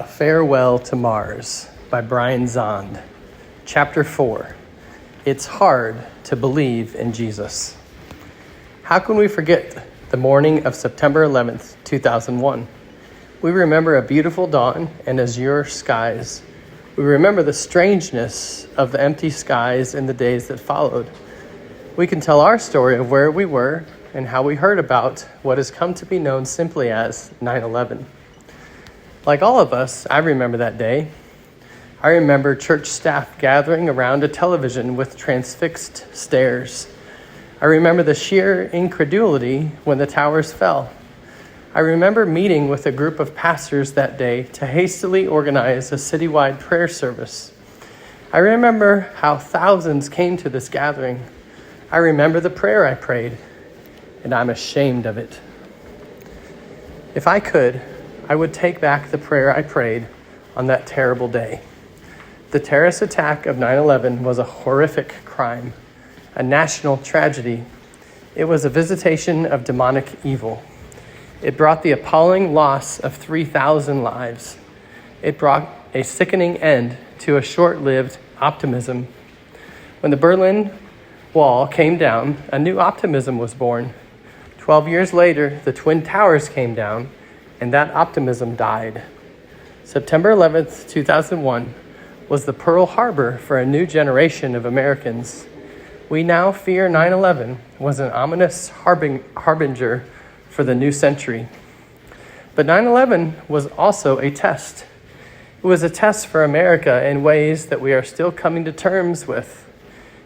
A Farewell to Mars by Zahnd. Chapter 4. It's hard to believe in Jesus. How can we forget the morning of September 11th, 2001? We remember a beautiful dawn and azure skies. We remember the strangeness of the empty skies in the days that followed. We can tell our story of where we were and how we heard about what has come to be known simply as 9/11. Like all of us, I remember that day. I remember church staff gathering around a television with transfixed stares. I remember the sheer incredulity when the towers fell. I remember meeting with a group of pastors that day to hastily organize a citywide prayer service. I remember how thousands came to this gathering. I remember the prayer I prayed, and I'm ashamed of it. If I could, I would take back the prayer I prayed on that terrible day. The terrorist attack of 9/11 was a horrific crime, a national tragedy. It was a visitation of demonic evil. It brought the appalling loss of 3,000 lives. It brought a sickening end to a short-lived optimism. When the Berlin Wall came down, a new optimism was born. 12 years later, the Twin Towers came down, and that optimism died. September 11th, 2001 was the Pearl Harbor for a new generation of Americans. We now fear 9/11 was an ominous harbinger for the new century. But 9/11 was also a test. It was a test for America in ways that we are still coming to terms with.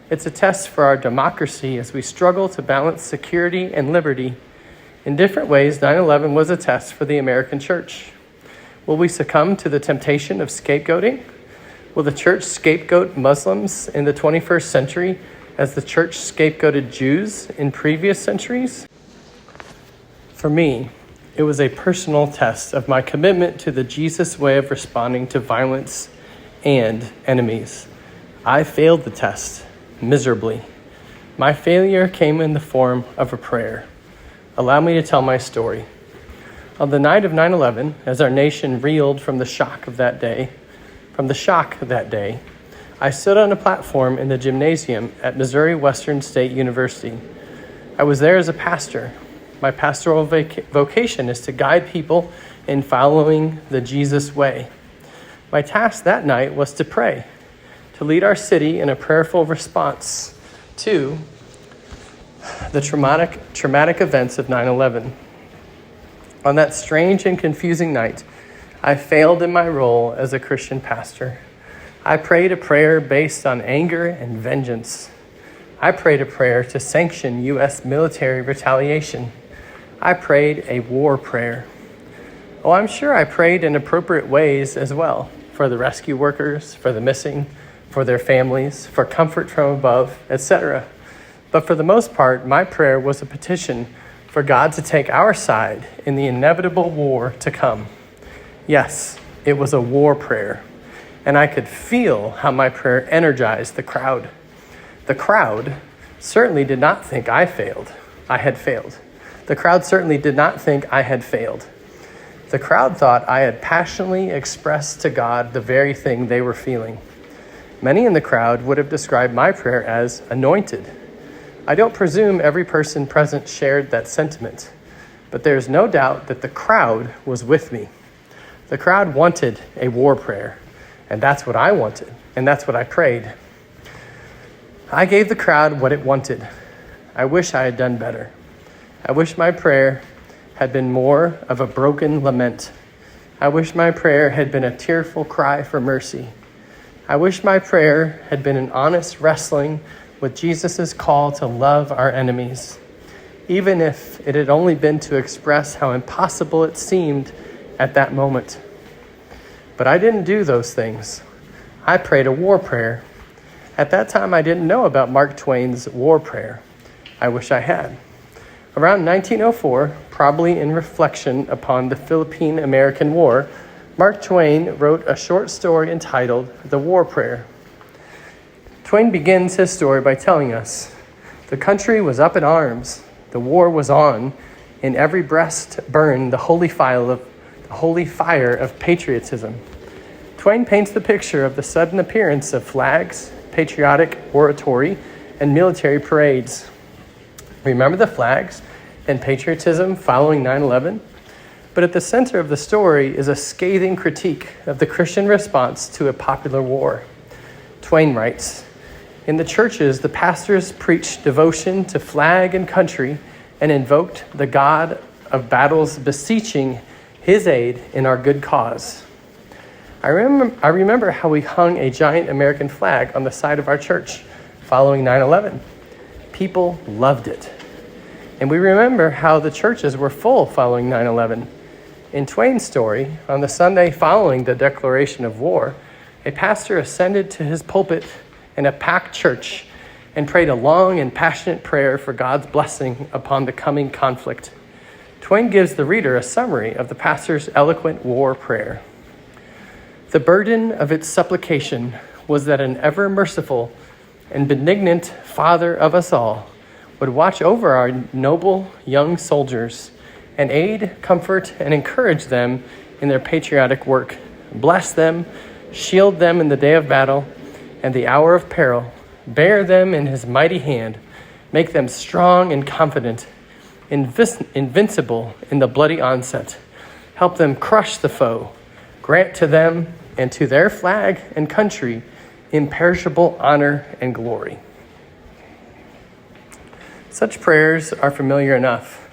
It's a test for our democracy as we struggle to balance security and liberty. In different ways, 9/11 was a test for the American church. Will we succumb to the temptation of scapegoating? Will the church scapegoat Muslims in the 21st century as the church scapegoated Jews in previous centuries? For me, it was a personal test of my commitment to the Jesus way of responding to violence and enemies. I failed the test miserably. My failure came in the form of a prayer. Allow me to tell my story. On the night of 9/11, as our nation reeled from the shock that day, I stood on a platform in the gymnasium at Missouri Western State University. I was there as a pastor. My pastoral vocation is to guide people in following the Jesus way. My task that night was to pray, to lead our city in a prayerful response to the traumatic events of 9/11. On that strange and confusing night, I failed in my role as a Christian pastor. I prayed a prayer based on anger and vengeance. I prayed a prayer to sanction U.S. military retaliation. I prayed a war prayer. Oh, I'm sure I prayed in appropriate ways as well, for the rescue workers, for the missing, for their families, for comfort from above, etc. But for the most part, my prayer was a petition for God to take our side in the inevitable war to come. Yes, it was a war prayer, and I could feel how my prayer energized the crowd. The crowd certainly did not think I had failed. The crowd certainly did not think I had failed. The crowd thought I had passionately expressed to God the very thing they were feeling. Many in the crowd would have described my prayer as anointed. I don't presume every person present shared that sentiment, but there is no doubt that the crowd was with me. The crowd wanted a war prayer, and that's what I wanted, and that's what I prayed. I gave the crowd what it wanted. I wish I had done better. I wish my prayer had been more of a broken lament. I wish my prayer had been a tearful cry for mercy. I wish my prayer had been an honest wrestling with Jesus' call to love our enemies, even if it had only been to express how impossible it seemed at that moment. But I didn't do those things. I prayed a war prayer. At that time, I didn't know about Mark Twain's war prayer. I wish I had. Around 1904, probably in reflection upon the Philippine-American War, Mark Twain wrote a short story entitled The War Prayer. Twain begins his story by telling us, the country was up in arms, the war was on, in every breast burned the holy fire the holy fire of patriotism. Twain paints the picture of the sudden appearance of flags, patriotic oratory, and military parades. Remember the flags and patriotism following 9/11? But at the center of the story is a scathing critique of the Christian response to a popular war. Twain writes, "In the churches, the pastors preached devotion to flag and country and invoked the God of battles, beseeching his aid in our good cause. I remember how we hung a giant American flag on the side of our church following 9/11. People loved it. And we remember how the churches were full following 9/11. In Twain's story, on the Sunday following the declaration of war, a pastor ascended to his pulpit in a packed church and prayed a long and passionate prayer for God's blessing upon the coming conflict. Twain gives the reader a summary of the pastor's eloquent war prayer. The burden of its supplication was that an ever merciful and benignant Father of us all would watch over our noble young soldiers and aid, comfort, and encourage them in their patriotic work, bless them, shield them in the day of battle and the hour of peril, bear them in his mighty hand, make them strong and confident, invincible in the bloody onset, help them crush the foe, grant to them and to their flag and country imperishable honor and glory." Such prayers are familiar enough.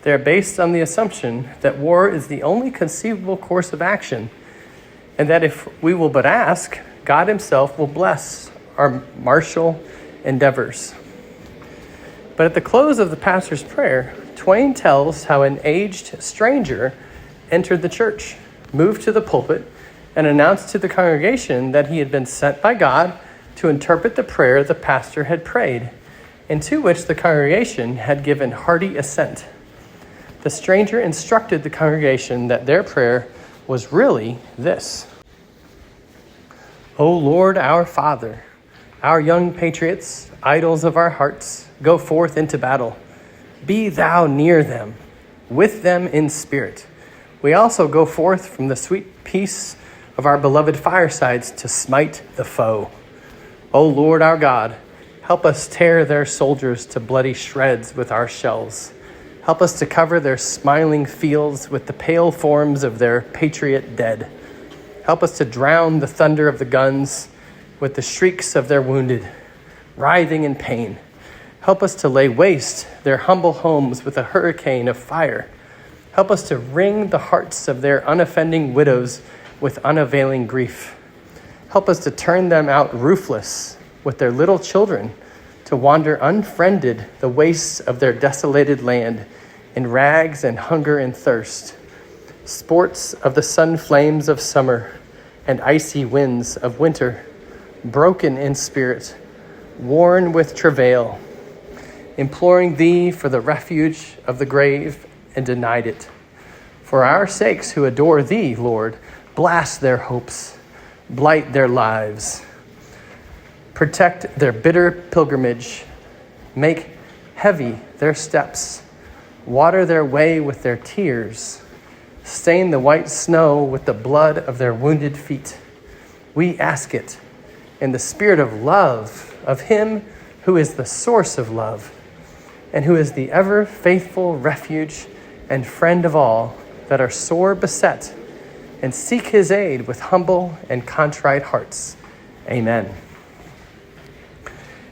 They are based on the assumption that war is the only conceivable course of action, and that if we will but ask, God himself will bless our martial endeavors. But at the close of the pastor's prayer, Twain tells how an aged stranger entered the church, moved to the pulpit, and announced to the congregation that he had been sent by God to interpret the prayer the pastor had prayed, and to which the congregation had given hearty assent. The stranger instructed the congregation that their prayer was really this: "O Lord, our Father, our young patriots, idols of our hearts, go forth into battle. Be thou near them, with them in spirit. We also go forth from the sweet peace of our beloved firesides to smite the foe. O Lord, our God, help us tear their soldiers to bloody shreds with our shells. Help us to cover their smiling fields with the pale forms of their patriot dead. Help us to drown the thunder of the guns with the shrieks of their wounded, writhing in pain. Help us to lay waste their humble homes with a hurricane of fire. Help us to wring the hearts of their unoffending widows with unavailing grief. Help us to turn them out roofless with their little children, to wander unfriended the wastes of their desolated land in rags and hunger and thirst, sports of the sun flames of summer and icy winds of winter, broken in spirit, worn with travail, imploring thee for the refuge of the grave and denied it. For our sakes who adore thee, Lord, blast their hopes, blight their lives, protect their bitter pilgrimage, make heavy their steps, water their way with their tears, stain the white snow with the blood of their wounded feet. We ask it in the spirit of love of him who is the source of love and who is the ever faithful refuge and friend of all that are sore beset and seek his aid with humble and contrite hearts. Amen."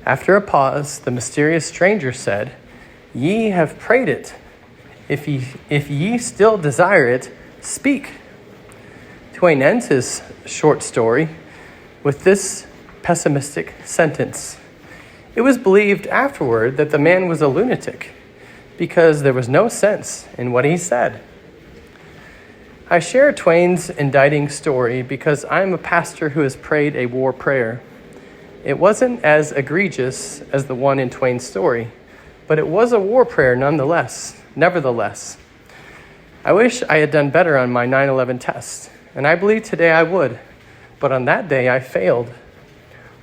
After a pause, the mysterious stranger said, "Ye have prayed it. If ye still desire it, speak." Twain ends his short story with this pessimistic sentence: "It was believed afterward that the man was a lunatic because there was no sense in what he said." I share Twain's indicting story because I'm a pastor who has prayed a war prayer. It wasn't as egregious as the one in Twain's story, but it was a war prayer nevertheless. I wish I had done better on my 9/11 test, and I believe today I would, but on that day I failed.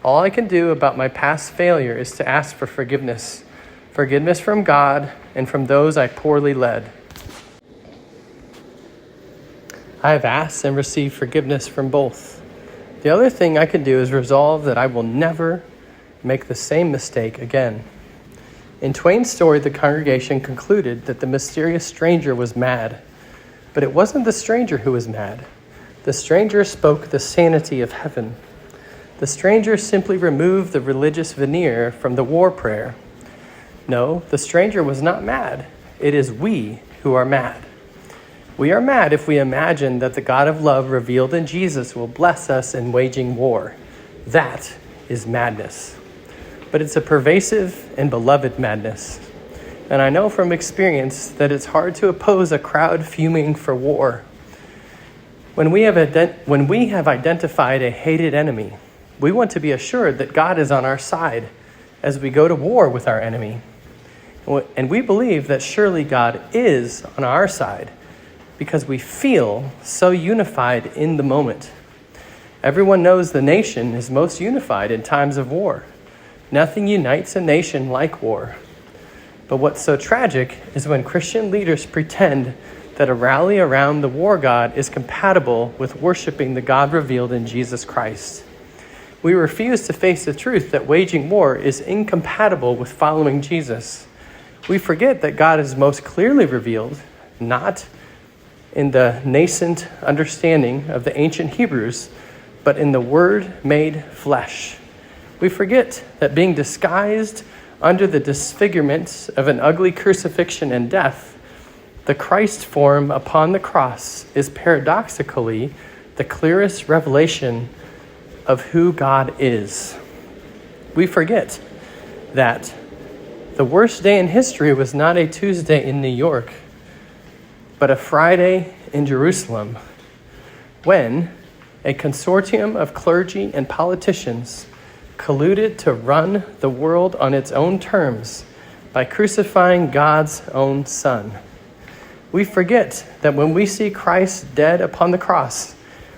All I can do about my past failure is to ask for forgiveness from God and from those I poorly led. I have asked and received forgiveness from both. The other thing I can do is resolve that I will never make the same mistake again. In Twain's story, the congregation concluded that the mysterious stranger was mad. But it wasn't the stranger who was mad. The stranger spoke the sanity of heaven. The stranger simply removed the religious veneer from the war prayer. No, the stranger was not mad. It is we who are mad. We are mad if we imagine that the God of love revealed in Jesus will bless us in waging war. That is madness. But it's a pervasive and beloved madness. And I know from experience that it's hard to oppose a crowd fuming for war. When we have identified a hated enemy, we want to be assured that God is on our side as we go to war with our enemy. And we believe that surely God is on our side because we feel so unified in the moment. Everyone knows the nation is most unified in times of war. Nothing unites a nation like war. But what's so tragic is when Christian leaders pretend that a rally around the war god is compatible with worshiping the God revealed in Jesus Christ. We refuse to face the truth that waging war is incompatible with following Jesus. We forget that God is most clearly revealed, not in the nascent understanding of the ancient Hebrews, but in the Word made flesh. We forget that being disguised under the disfigurement of an ugly crucifixion and death, the Christ form upon the cross is paradoxically the clearest revelation of who God is. We forget that the worst day in history was not a Tuesday in New York, but a Friday in Jerusalem, when a consortium of clergy and politicians colluded to run the world on its own terms by crucifying God's own Son. We forget that when we see Christ dead upon the cross,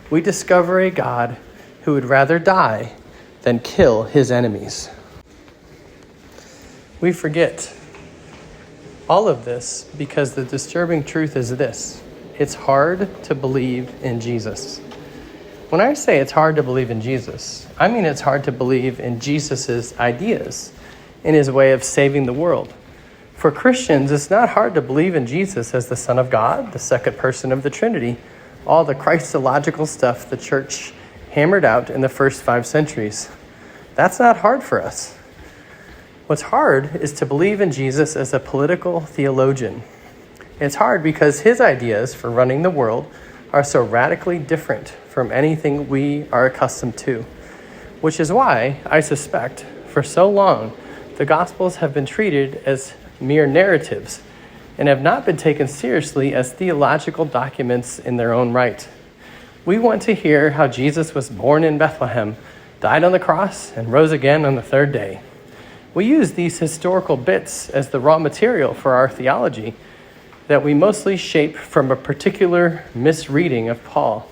we discover a God who would rather die than kill his enemies. We forget all of this because the disturbing truth is this: it's hard to believe in Jesus. When I say it's hard to believe in Jesus, I mean it's hard to believe in Jesus' ideas, in his way of saving the world. For Christians, it's not hard to believe in Jesus as the Son of God, the second person of the Trinity, all the Christological stuff the church hammered out in the first 5 centuries. That's not hard for us. What's hard is to believe in Jesus as a political theologian. It's hard because his ideas for running the world are so radically different from anything we are accustomed to, which is why I suspect for so long the Gospels have been treated as mere narratives and have not been taken seriously as theological documents in their own right. We want to hear how Jesus was born in Bethlehem, died on the cross, and rose again on the 3rd day. We use these historical bits as the raw material for our theology that we mostly shape from a particular misreading of Paul.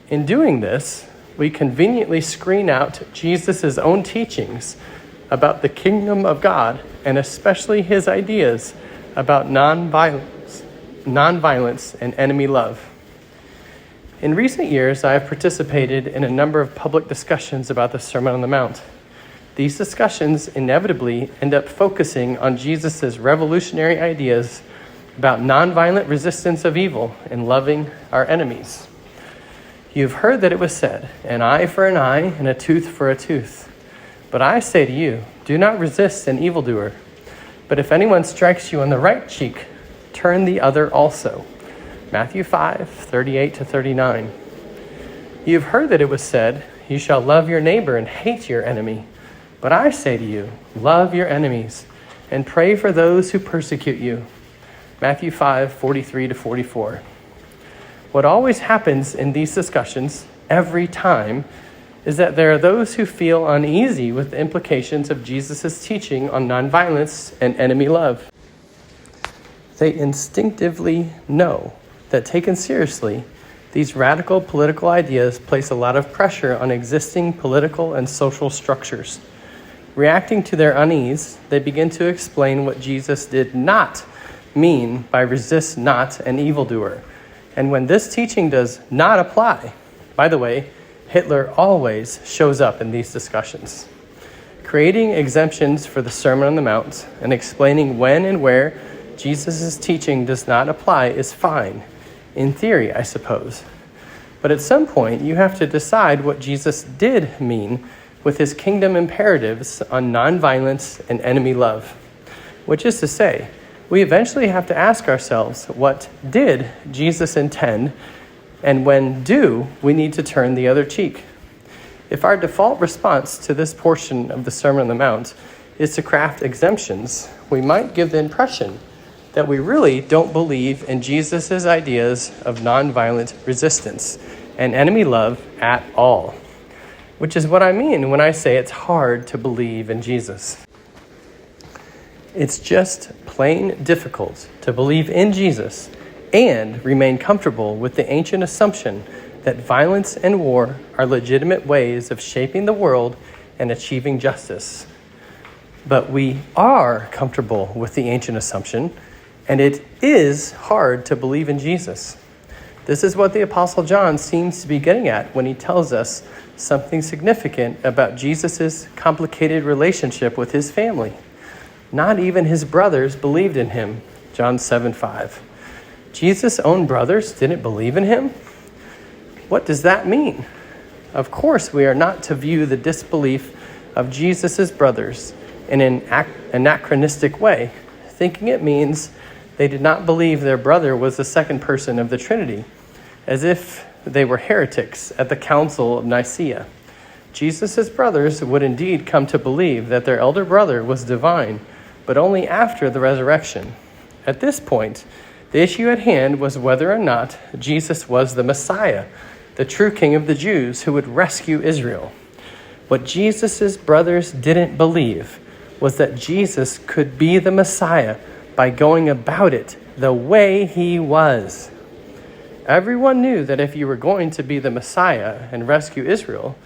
In doing this, we conveniently screen out Jesus' own teachings about the kingdom of God, and especially his ideas about nonviolence and enemy love. In recent years, I have participated in a number of public discussions about the Sermon on the Mount. These discussions inevitably end up focusing on Jesus' revolutionary ideas about nonviolent resistance of evil and loving our enemies. You've heard that it was said, an eye for an eye and a tooth for a tooth. But I say to you, do not resist an evildoer. But if anyone strikes you on the right cheek, turn the other also. Matthew 5:38-39. You've heard that it was said, you shall love your neighbor and hate your enemy. But I say to you, love your enemies and pray for those who persecute you. Matthew 5:43-44. What always happens in these discussions, every time, is that there are those who feel uneasy with the implications of Jesus' teaching on nonviolence and enemy love. They instinctively know that taken seriously, these radical political ideas place a lot of pressure on existing political and social structures. Reacting to their unease, they begin to explain what Jesus did not mean by resist not an evildoer. And when this teaching does not apply, by the way, Hitler always shows up in these discussions. Creating exemptions for the Sermon on the Mount and explaining when and where Jesus' teaching does not apply is fine, in theory, I suppose. But at some point, you have to decide what Jesus did mean with his kingdom imperatives on nonviolence and enemy love. Which is to say, we eventually have to ask ourselves, what did Jesus intend, and when do we need to turn the other cheek? If our default response to this portion of the Sermon on the Mount is to craft exemptions, we might give the impression that we really don't believe in Jesus' ideas of nonviolent resistance and enemy love at all, which is what I mean when I say it's hard to believe in Jesus. It's just plain difficult to believe in Jesus and remain comfortable with the ancient assumption that violence and war are legitimate ways of shaping the world and achieving justice. But we are comfortable with the ancient assumption, and it is hard to believe in Jesus. This is what the Apostle John seems to be getting at when he tells us something significant about Jesus' complicated relationship with his family. Not even his brothers believed in him, John 7:5. Jesus' own brothers didn't believe in him? What does that mean? Of course, we are not to view the disbelief of Jesus' brothers in an anachronistic way, thinking it means they did not believe their brother was the second person of the Trinity, as if they were heretics at the Council of Nicaea. Jesus' brothers would indeed come to believe that their elder brother was divine, but only after the resurrection. At this point, the issue at hand was whether or not Jesus was the Messiah, the true King of the Jews who would rescue Israel. What Jesus' brothers didn't believe was that Jesus could be the Messiah by going about it the way he was. Everyone knew that if you were going to be the Messiah and rescue Israel,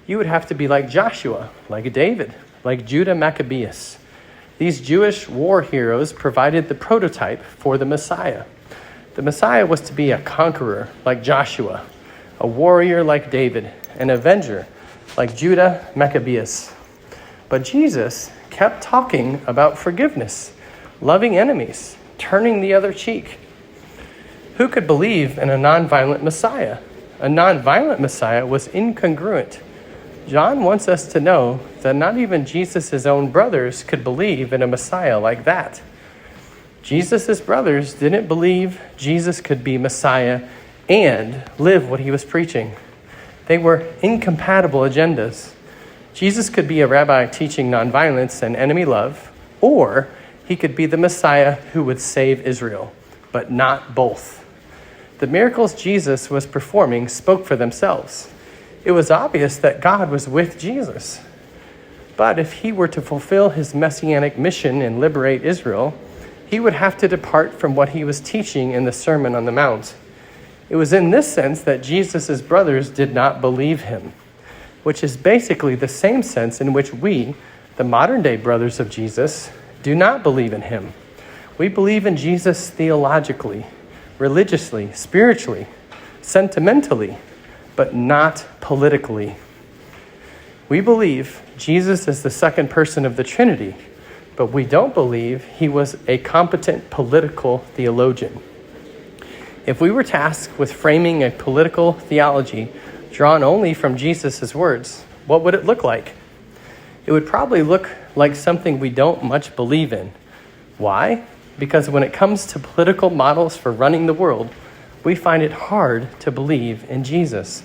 you would have to be like Joshua, like David, like Judah Maccabeus. These Jewish war heroes provided the prototype for the Messiah. The Messiah was to be a conqueror like Joshua, a warrior like David, an avenger like Judah Maccabeus. But Jesus kept talking about forgiveness, loving enemies, turning the other cheek. Who could believe in a nonviolent Messiah? A nonviolent Messiah was incongruent. John wants us to know that not even Jesus' own brothers could believe in a Messiah like that. Jesus' brothers didn't believe Jesus could be Messiah and live what he was preaching. They were incompatible agendas. Jesus could be a rabbi teaching nonviolence and enemy love, or he could be the Messiah who would save Israel, but not both. The miracles Jesus was performing spoke for themselves. It was obvious that God was with Jesus. But if he were to fulfill his messianic mission and liberate Israel, he would have to depart from what he was teaching in the Sermon on the Mount. It was in this sense that Jesus' brothers did not believe him, which is basically the same sense in which we, the modern-day brothers of Jesus, do not believe in him. We believe in Jesus theologically, religiously, spiritually, sentimentally, but not politically. We believe Jesus is the second person of the Trinity, but we don't believe he was a competent political theologian. If we were tasked with framing a political theology drawn only from Jesus' words, what would it look like? It would probably look like something we don't much believe in. Why? Because when it comes to political models for running the world, we find it hard to believe in Jesus.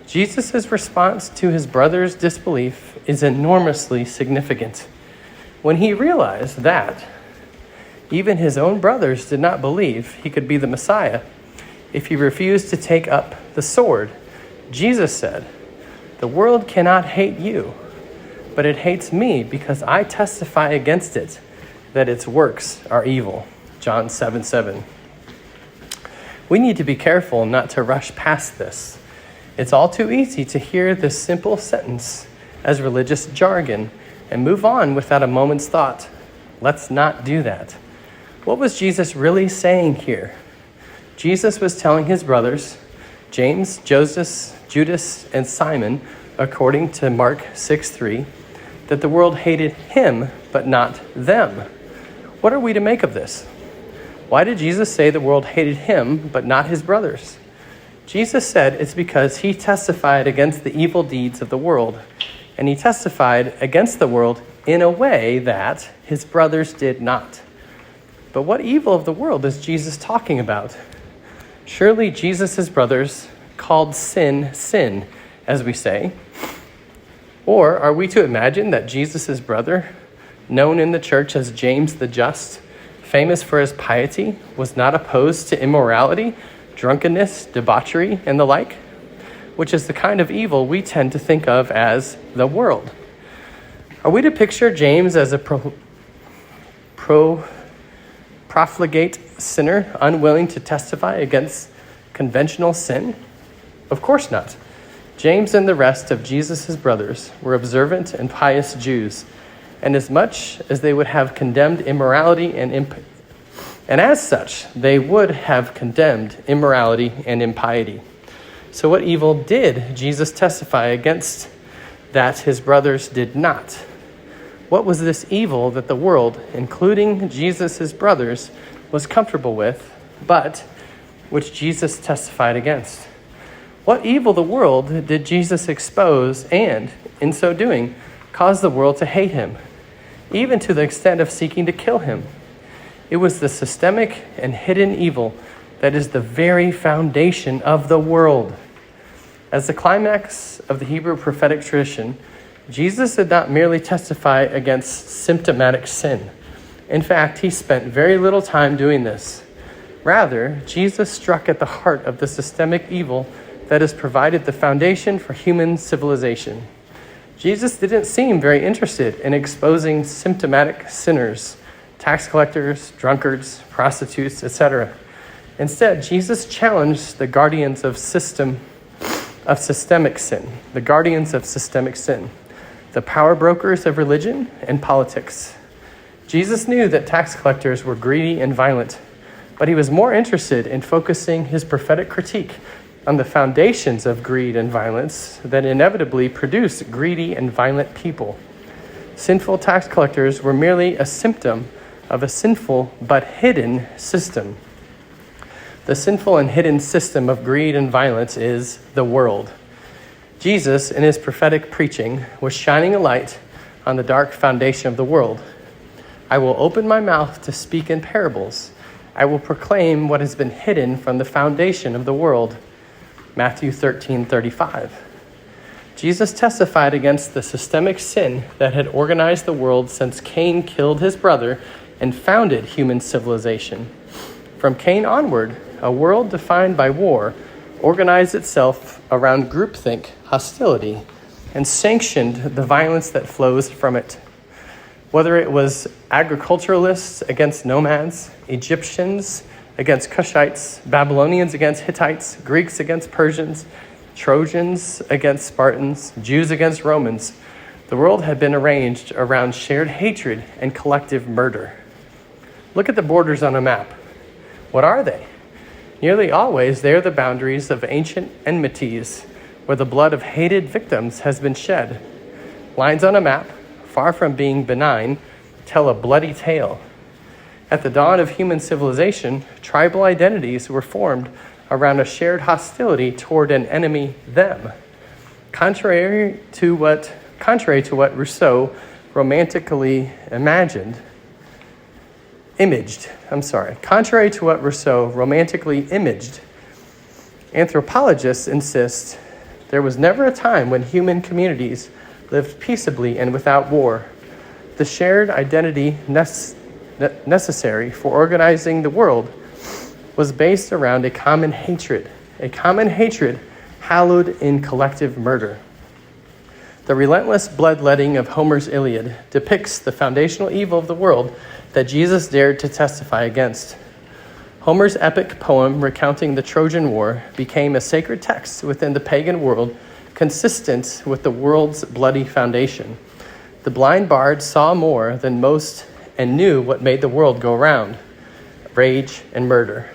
Jesus' response to his brother's disbelief is enormously significant. When he realized that even his own brothers did not believe he could be the Messiah, if he refused to take up the sword, Jesus said, "The world cannot hate you, but it hates me because I testify against it, that its works are evil." John 7:7. We need to be careful not to rush past this. It's all too easy to hear this simple sentence as religious jargon and move on without a moment's thought. Let's not do that. What was Jesus really saying here? Jesus was telling his brothers, James, Joseph, Judas, and Simon, according to Mark 6:3, that the world hated him, but not them. What are we to make of this? Why did Jesus say the world hated him, but not his brothers? Jesus said it's because he testified against the evil deeds of the world, and he testified against the world in a way that his brothers did not. But what evil of the world is Jesus talking about? Surely Jesus' brothers called sin, sin, as we say. Or are we to imagine that Jesus' brother, known in the church as James the Just, famous for his piety, was not opposed to immorality, drunkenness, debauchery, and the like, which is the kind of evil we tend to think of as the world? Are we to picture James as a profligate sinner, unwilling to testify against conventional sin? Of course not. James and the rest of Jesus' brothers were observant and pious Jews, and as much as they would have condemned immorality and as such, they would have condemned immorality and impiety. So what evil did Jesus testify against that his brothers did not? What was this evil that the world, including Jesus' brothers, was comfortable with, but which Jesus testified against? What evil the world did Jesus expose and, in so doing, cause the world to hate him, even to the extent of seeking to kill him? It was the systemic and hidden evil that is the very foundation of the world. As the climax of the Hebrew prophetic tradition, Jesus did not merely testify against symptomatic sin. In fact, he spent very little time doing this. Rather, Jesus struck at the heart of the systemic evil that has provided the foundation for human civilization. Jesus didn't seem very interested in exposing symptomatic sinners, tax collectors, drunkards, prostitutes, etc. Instead, Jesus challenged the guardians of systemic sin, the power brokers of religion and politics. Jesus knew that tax collectors were greedy and violent, but he was more interested in focusing his prophetic critique on the foundations of greed and violence that inevitably produce greedy and violent people. Sinful tax collectors were merely a symptom of a sinful but hidden system. The sinful and hidden system of greed and violence is the world. Jesus, in his prophetic preaching, was shining a light on the dark foundation of the world. I will open my mouth to speak in parables. I will proclaim what has been hidden from the foundation of the world. Matthew 13:35. Jesus testified against the systemic sin that had organized the world since Cain killed his brother and founded human civilization. From Cain onward, a world defined by war organized itself around groupthink, hostility, and sanctioned the violence that flows from it. Whether it was agriculturalists against nomads, Egyptians against Cushites, Babylonians against Hittites, Greeks against Persians, Trojans against Spartans, Jews against Romans, the world had been arranged around shared hatred and collective murder. Look at the borders on a map. What are they? Nearly always, they are the boundaries of ancient enmities where the blood of hated victims has been shed. Lines on a map, far from being benign, tell a bloody tale. At the dawn of human civilization, tribal identities were formed around a shared hostility toward an enemy, them. Contrary to what Rousseau romantically imaged, anthropologists insist there was never a time when human communities lived peaceably and without war. The shared identity necessary for organizing the world was based around a common hatred hallowed in collective murder. The relentless bloodletting of Homer's Iliad depicts the foundational evil of the world that Jesus dared to testify against. Homer's epic poem recounting the Trojan War became a sacred text within the pagan world, consistent with the world's bloody foundation. The blind bard saw more than most and knew what made the world go round: rage and murder.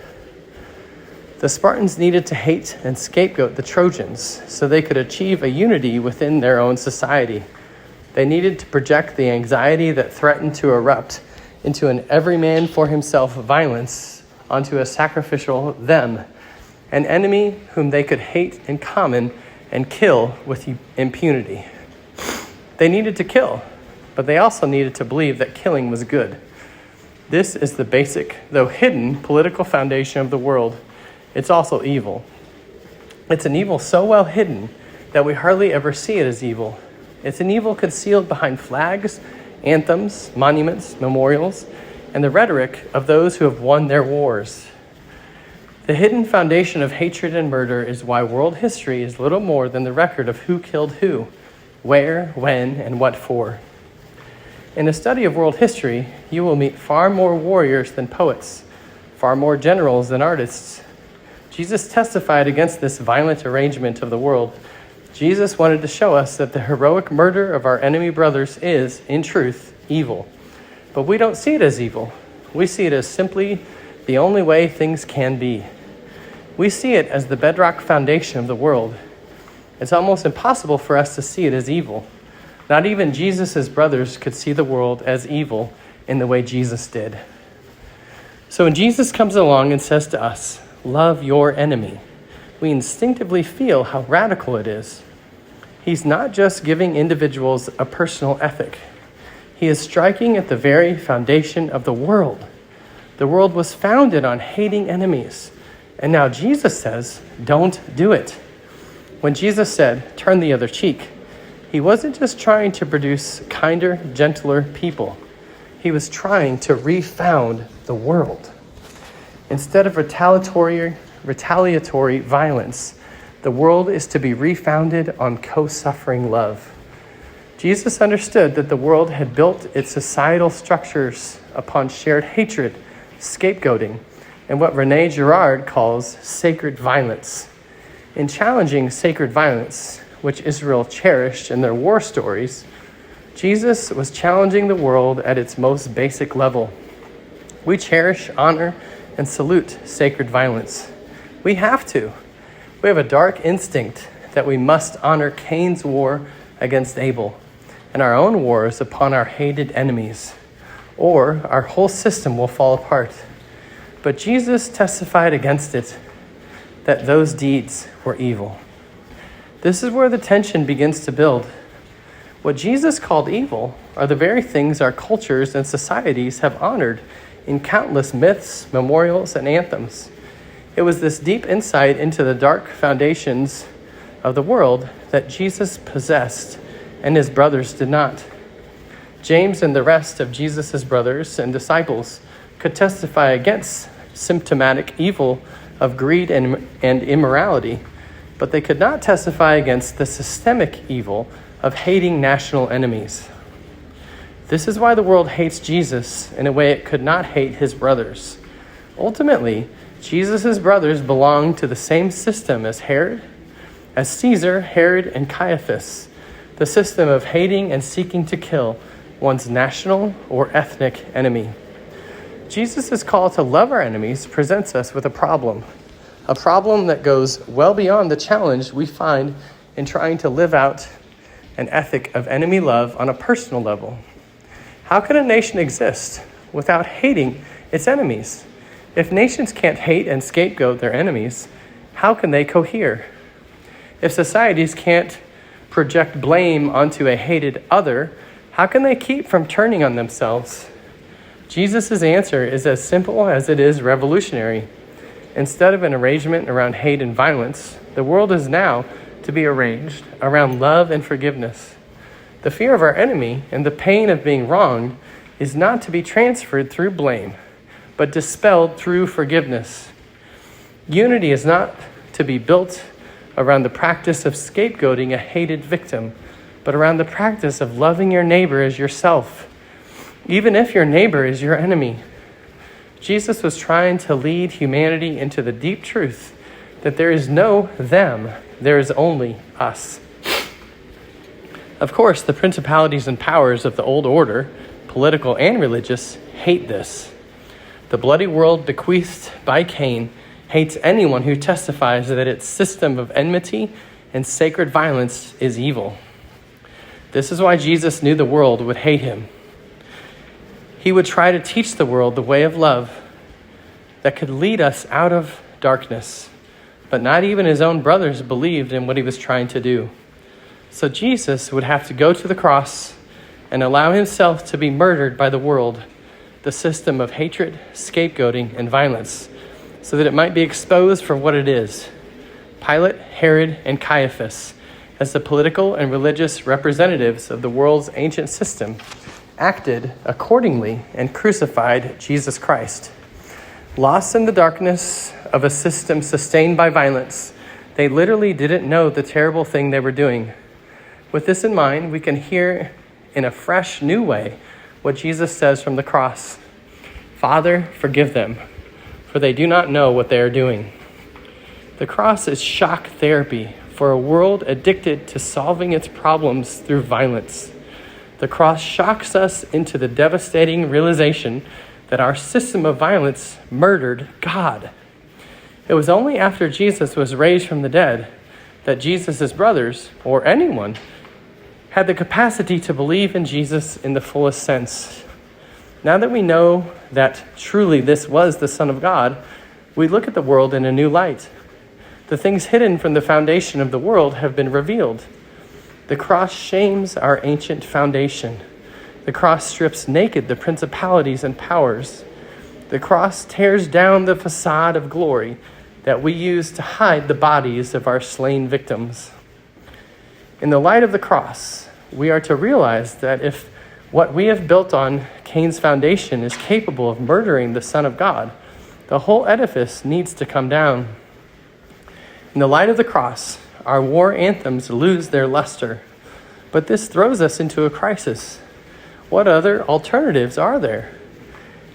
The Spartans needed to hate and scapegoat the Trojans so they could achieve a unity within their own society. They needed to project the anxiety that threatened to erupt into an every man for himself violence onto a sacrificial them, an enemy whom they could hate in common and kill with impunity. They needed to kill, but they also needed to believe that killing was good. This is the basic, though hidden, political foundation of the world. It's also evil. It's an evil so well hidden that we hardly ever see it as evil. It's an evil concealed behind flags, anthems, monuments, memorials, and the rhetoric of those who have won their wars. The hidden foundation of hatred and murder is why world history is little more than the record of who killed who, where, when, and what for. In a study of world history, you will meet far more warriors than poets, far more generals than artists. Jesus testified against this violent arrangement of the world. Jesus wanted to show us that the heroic murder of our enemy brothers is, in truth, evil. But we don't see it as evil. We see it as simply the only way things can be. We see it as the bedrock foundation of the world. It's almost impossible for us to see it as evil. Not even Jesus' brothers could see the world as evil in the way Jesus did. So when Jesus comes along and says to us, "Love your enemy," we instinctively feel how radical it is. He's not just giving individuals a personal ethic. He is striking at the very foundation of the world. The world was founded on hating enemies. And now Jesus says, don't do it. When Jesus said, turn the other cheek, he wasn't just trying to produce kinder, gentler people. He was trying to refound the world. Instead of retaliatory violence, the world is to be refounded on co-suffering love. Jesus understood that the world had built its societal structures upon shared hatred, scapegoating, and what René Girard calls sacred violence. In challenging sacred violence, which Israel cherished in their war stories, Jesus was challenging the world at its most basic level. We cherish, honor, and salute sacred violence. We have to. We have a dark instinct that we must honor Cain's war against Abel and our own wars upon our hated enemies, or our whole system will fall apart. But Jesus testified against it, that those deeds were evil. This is where the tension begins to build. What Jesus called evil are the very things our cultures and societies have honored in countless myths, memorials, and anthems. It was this deep insight into the dark foundations of the world that Jesus possessed and his brothers did not. James and the rest of Jesus' brothers and disciples could testify against symptomatic evil of greed and immorality, but they could not testify against the systemic evil of hating national enemies. This is why the world hates Jesus in a way it could not hate his brothers. Ultimately, Jesus' brothers belonged to the same system as Caesar, Herod, and Caiaphas, the system of hating and seeking to kill one's national or ethnic enemy. Jesus' call to love our enemies presents us with a problem that goes well beyond the challenge we find in trying to live out an ethic of enemy love on a personal level. How can a nation exist without hating its enemies? If nations can't hate and scapegoat their enemies, how can they cohere? If societies can't project blame onto a hated other, how can they keep from turning on themselves? Jesus' answer is as simple as it is revolutionary. Instead of an arrangement around hate and violence, the world is now to be arranged around love and forgiveness. The fear of our enemy and the pain of being wronged is not to be transferred through blame, but dispelled through forgiveness. Unity is not to be built around the practice of scapegoating a hated victim, but around the practice of loving your neighbor as yourself, even if your neighbor is your enemy. Jesus was trying to lead humanity into the deep truth that there is no them, there is only us. Of course, the principalities and powers of the old order, political and religious, hate this. The bloody world bequeathed by Cain hates anyone who testifies that its system of enmity and sacred violence is evil. This is why Jesus knew the world would hate him. He would try to teach the world the way of love that could lead us out of darkness, but not even his own brothers believed in what he was trying to do. So Jesus would have to go to the cross and allow himself to be murdered by the world, the system of hatred, scapegoating, and violence, so that it might be exposed for what it is. Pilate, Herod, and Caiaphas, as the political and religious representatives of the world's ancient system, acted accordingly and crucified Jesus Christ. Lost in the darkness of a system sustained by violence, they literally didn't know the terrible thing they were doing. With this in mind, we can hear in a fresh, new way what Jesus says from the cross. Father, forgive them, for they do not know what they are doing. The cross is shock therapy for a world addicted to solving its problems through violence. The cross shocks us into the devastating realization that our system of violence murdered God. It was only after Jesus was raised from the dead that Jesus' brothers, or anyone, had the capacity to believe in Jesus in the fullest sense. Now that we know that truly this was the Son of God, we look at the world in a new light. The things hidden from the foundation of the world have been revealed. The cross shames our ancient foundation. The cross strips naked the principalities and powers. The cross tears down the facade of glory that we use to hide the bodies of our slain victims. In the light of the cross, we are to realize that if what we have built on Cain's foundation is capable of murdering the Son of God, the whole edifice needs to come down. In the light of the cross, our war anthems lose their luster. But this throws us into a crisis. What other alternatives are there?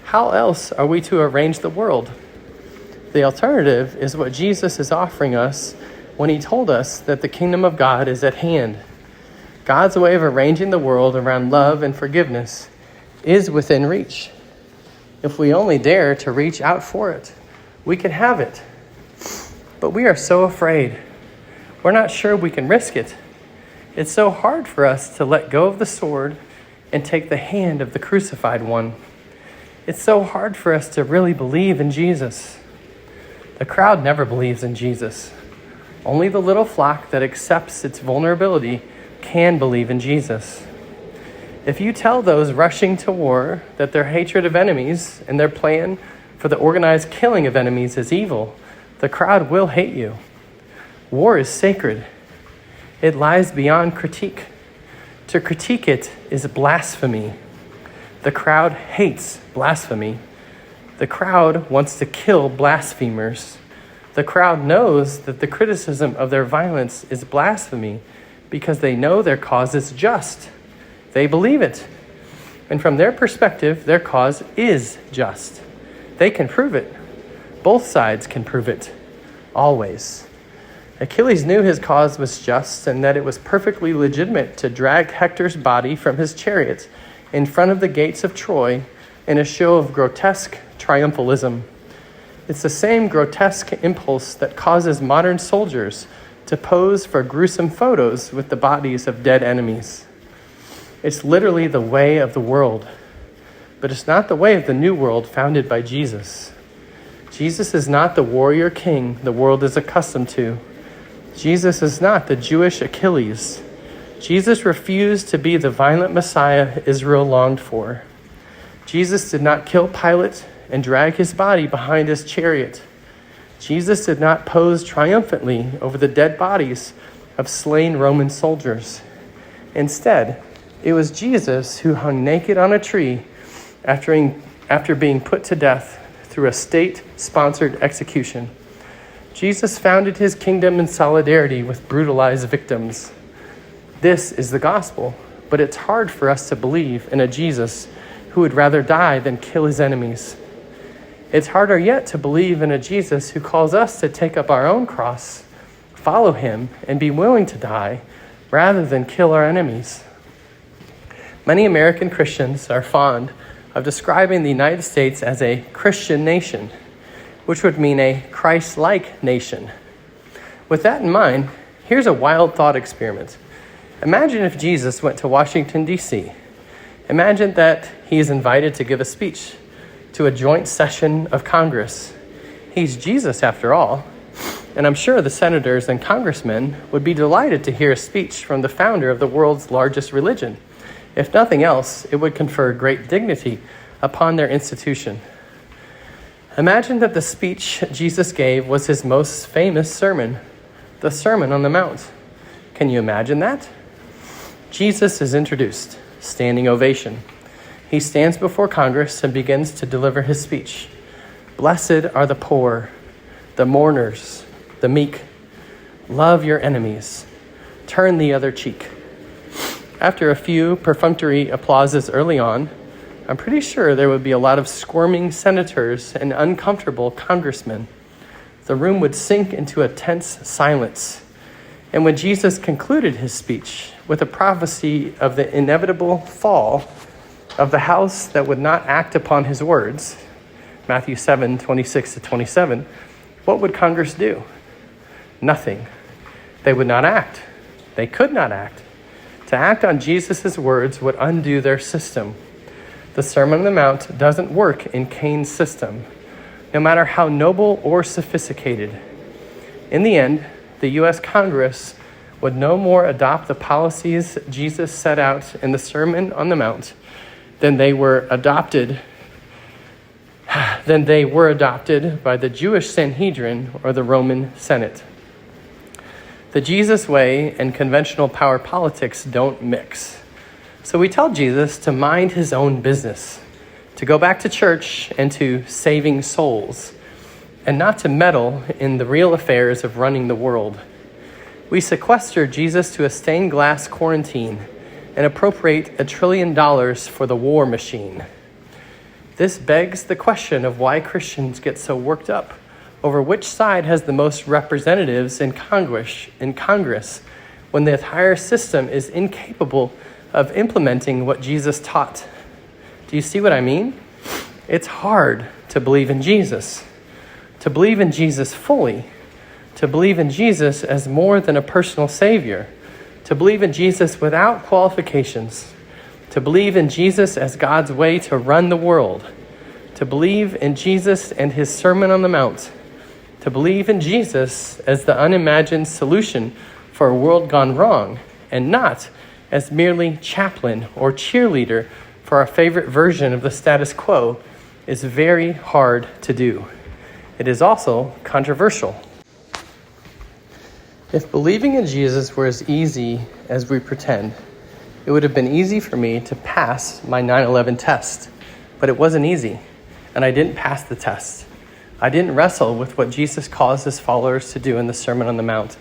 How else are we to arrange the world? The alternative is what Jesus is offering us when he told us that the kingdom of God is at hand. God's way of arranging the world around love and forgiveness is within reach. If we only dare to reach out for it, we can have it. But we are so afraid. We're not sure we can risk it. It's so hard for us to let go of the sword and take the hand of the crucified one. It's so hard for us to really believe in Jesus. The crowd never believes in Jesus. Only the little flock that accepts its vulnerability can believe in Jesus. If you tell those rushing to war that their hatred of enemies and their plan for the organized killing of enemies is evil, the crowd will hate you. War is sacred. It lies beyond critique. To critique it is blasphemy. The crowd hates blasphemy. The crowd wants to kill blasphemers. The crowd knows that the criticism of their violence is blasphemy because they know their cause is just. They believe it. And from their perspective, their cause is just. They can prove it. Both sides can prove it. Always. Achilles knew his cause was just and that it was perfectly legitimate to drag Hector's body from his chariot in front of the gates of Troy in a show of grotesque triumphalism. It's the same grotesque impulse that causes modern soldiers to pose for gruesome photos with the bodies of dead enemies. It's literally the way of the world, but it's not the way of the new world founded by Jesus. Jesus is not the warrior king the world is accustomed to. Jesus is not the Jewish Achilles. Jesus refused to be the violent Messiah Israel longed for. Jesus did not kill Pilate and drag his body behind his chariot. Jesus did not pose triumphantly over the dead bodies of slain Roman soldiers. Instead, it was Jesus who hung naked on a tree after being put to death through a state-sponsored execution. Jesus founded his kingdom in solidarity with brutalized victims. This is the gospel, but it's hard for us to believe in a Jesus who would rather die than kill his enemies. It's harder yet to believe in a Jesus who calls us to take up our own cross, follow him, and be willing to die rather than kill our enemies. Many American Christians are fond of describing the United States as a Christian nation. which would mean a Christ-like nation. With that in mind, here's a wild thought experiment. Imagine if Jesus went to Washington, D.C. Imagine that he is invited to give a speech to a joint session of Congress. He's Jesus after all, and I'm sure the senators and congressmen would be delighted to hear a speech from the founder of the world's largest religion. If nothing else, it would confer great dignity upon their institution. Imagine that the speech Jesus gave was his most famous sermon, the Sermon on the Mount. Can you imagine that? Jesus is introduced, standing ovation. He stands before Congress and begins to deliver his speech. Blessed are the poor, the mourners, the meek. Love your enemies. Turn the other cheek. After a few perfunctory applauses early on, I'm pretty sure there would be a lot of squirming senators and uncomfortable congressmen. The room would sink into a tense silence. And when Jesus concluded his speech with a prophecy of the inevitable fall of the house that would not act upon his words, Matthew 7:26-27, what would Congress do? Nothing. They would not act. They could not act. To act on Jesus' words would undo their system. The Sermon on the Mount doesn't work in Cain's system, no matter how noble or sophisticated. In the end, the U.S. Congress would no more adopt the policies Jesus set out in the Sermon on the Mount than they were adopted by the Jewish Sanhedrin or the Roman Senate. The Jesus way and conventional power politics don't mix. So we tell Jesus to mind his own business, to go back to church and to saving souls, and not to meddle in the real affairs of running the world. We sequester Jesus to a stained glass quarantine and appropriate $1 trillion for the war machine. This begs the question of why Christians get so worked up over which side has the most representatives in Congress when the entire system is incapable of implementing what Jesus taught. Do you see what I mean? It's hard to believe in Jesus, to believe in Jesus fully, to believe in Jesus as more than a personal savior, to believe in Jesus without qualifications, to believe in Jesus as God's way to run the world, to believe in Jesus and his Sermon on the Mount, to believe in Jesus as the unimagined solution for a world gone wrong, and not as merely chaplain or cheerleader for our favorite version of the status quo, is very hard to do. It is also controversial. If believing in Jesus were as easy as we pretend, it would have been easy for me to pass my 9/11 test. But it wasn't easy, and I didn't pass the test. I didn't wrestle with what Jesus calls his followers to do in the Sermon on the Mount.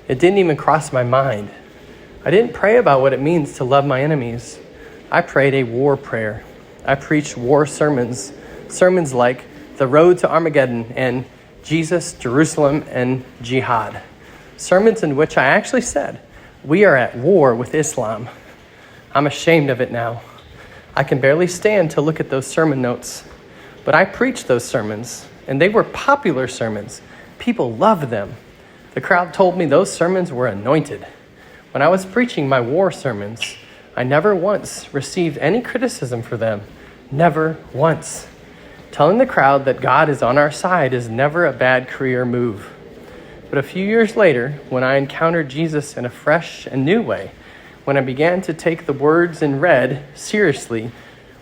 It didn't even cross my mind. I didn't pray about what it means to love my enemies. I prayed a war prayer. I preached war sermons like The Road to Armageddon and Jesus, Jerusalem, and Jihad. Sermons in which I actually said, we are at war with Islam. I'm ashamed of it now. I can barely stand to look at those sermon notes. But I preached those sermons, and they were popular sermons. People loved them. The crowd told me those sermons were anointed. When I was preaching my war sermons, I never once received any criticism for them. Never once. Telling the crowd that God is on our side is never a bad career move. But a few years later, when I encountered Jesus in a fresh and new way, when I began to take the words in red seriously,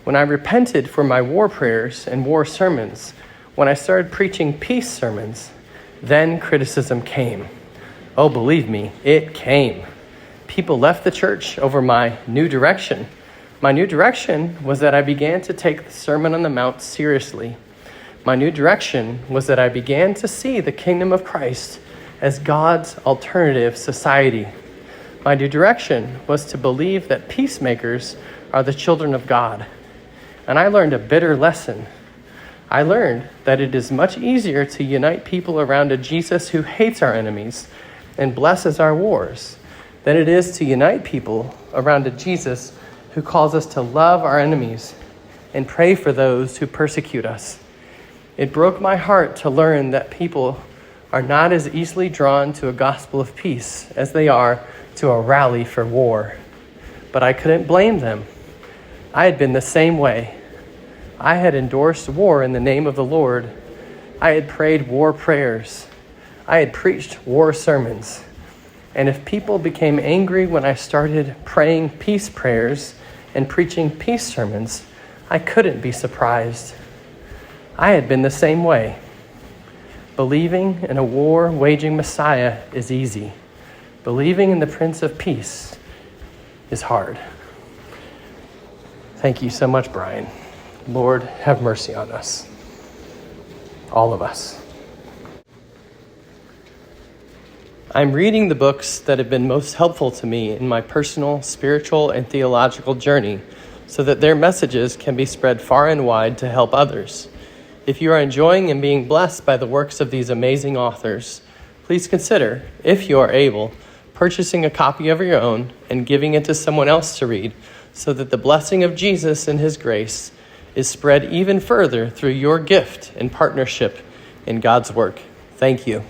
when I repented for my war prayers and war sermons, when I started preaching peace sermons, then criticism came. Oh, believe me, it came. People left the church over my new direction. My new direction was that I began to take the Sermon on the Mount seriously. My new direction was that I began to see the kingdom of Christ as God's alternative society. My new direction was to believe that peacemakers are the children of God. And I learned a bitter lesson. I learned that it is much easier to unite people around a Jesus who hates our enemies and blesses our wars than it is to unite people around a Jesus who calls us to love our enemies and pray for those who persecute us. It broke my heart to learn that people are not as easily drawn to a gospel of peace as they are to a rally for war. But I couldn't blame them. I had been the same way. I had endorsed war in the name of the Lord. I had prayed war prayers. I had preached war sermons. And if people became angry when I started praying peace prayers and preaching peace sermons, I couldn't be surprised. I had been the same way. Believing in a war-waging Messiah is easy. Believing in the Prince of Peace is hard. Thank you so much, Brian. Lord, have mercy on us. All of us. I'm reading the books that have been most helpful to me in my personal, spiritual, and theological journey so that their messages can be spread far and wide to help others. If you are enjoying and being blessed by the works of these amazing authors, please consider, if you are able, purchasing a copy of your own and giving it to someone else to read so that the blessing of Jesus and his grace is spread even further through your gift and partnership in God's work. Thank you.